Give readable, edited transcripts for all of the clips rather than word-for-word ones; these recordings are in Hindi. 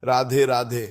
राधे राधे।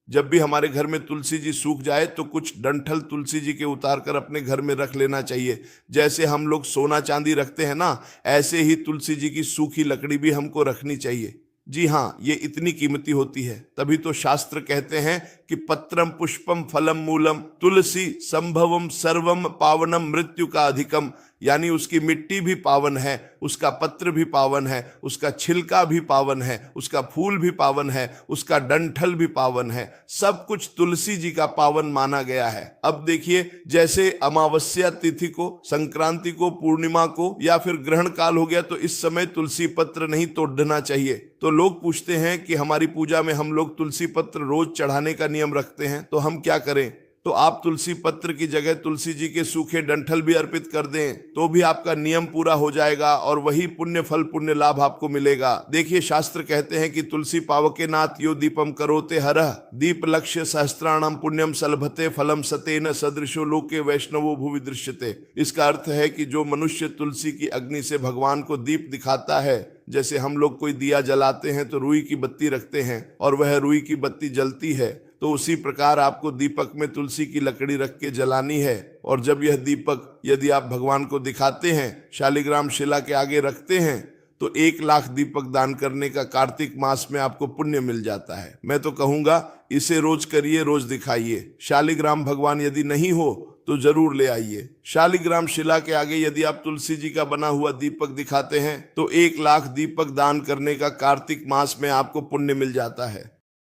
जब भी हमारे घर में तुलसी जी सूख जाए तो कुछ डंठल तुलसी जी के उतार कर अपने घर में रख लेना चाहिए। जैसे हम लोग सोना चांदी रखते हैं ना, ऐसे ही तुलसी जी की सूखी लकड़ी भी हमको रखनी चाहिए। जी हाँ, ये इतनी कीमती होती है। तभी तो शास्त्र कहते हैं कि पत्रम पुष्पम फलम मूलम तुलसी संभवम सर्वम पावनम मृत्यु का अधिकम। यानी उसकी मिट्टी भी पावन है, उसका पत्र भी पावन है, उसका छिलका भी पावन है, उसका फूल भी पावन है, उसका डंठल भी पावन है। सब कुछ तुलसी जी का पावन माना गया है। अब देखिए, जैसे अमावस्या तिथि को, संक्रांति को, पूर्णिमा को या फिर ग्रहण काल हो गया तो इस समय तुलसी पत्र नहीं तोड़ना चाहिए। तो लोग पूछते हैं कि हमारी पूजा में हम लोग तुलसी पत्र रोज चढ़ाने का नियम रखते हैं, तो हम क्या करें? तो आप तुलसी पत्र की जगह तुलसी जी के सूखे डंठल भी अर्पित कर दें, तो भी आपका नियम पूरा हो जाएगा और वही पुण्य फल, पुण्य लाभ आपको मिलेगा। देखिए, शास्त्र कहते हैं कि तुलसी पावके नाथ यो दीपम करोते हरः दीप लक्ष्य सहस्त्राणाम पुण्यम सलभते फलम सतेन सदृशो लोके वैष्णवो भुवि दृश्यते। इसका अर्थ है कि जो मनुष्य तुलसी की अग्नि से भगवान को दीप दिखाता है, जैसे हम लोग कोई दिया जलाते हैं तो रुई की बत्ती रखते हैं और वह रुई की बत्ती जलती है, तो उसी प्रकार आपको दीपक में तुलसी की लकड़ी रख के जलानी है। और जब यह दीपक यदि आप भगवान को दिखाते हैं, शालिग्राम शिला के आगे रखते हैं, तो 1 लाख दीपक दान करने का कार्तिक मास में आपको पुण्य मिल जाता है। मैं तो कहूंगा इसे रोज करिए, रोज दिखाइए। शालिग्राम भगवान यदि नहीं हो तो जरूर ले आइए। शालिग्राम शिला के आगे यदि आप तुलसी जी का बना हुआ दीपक दिखाते हैं तो 1 लाख दीपक दान करने का कार्तिक मास में आपको पुण्य मिल जाता है।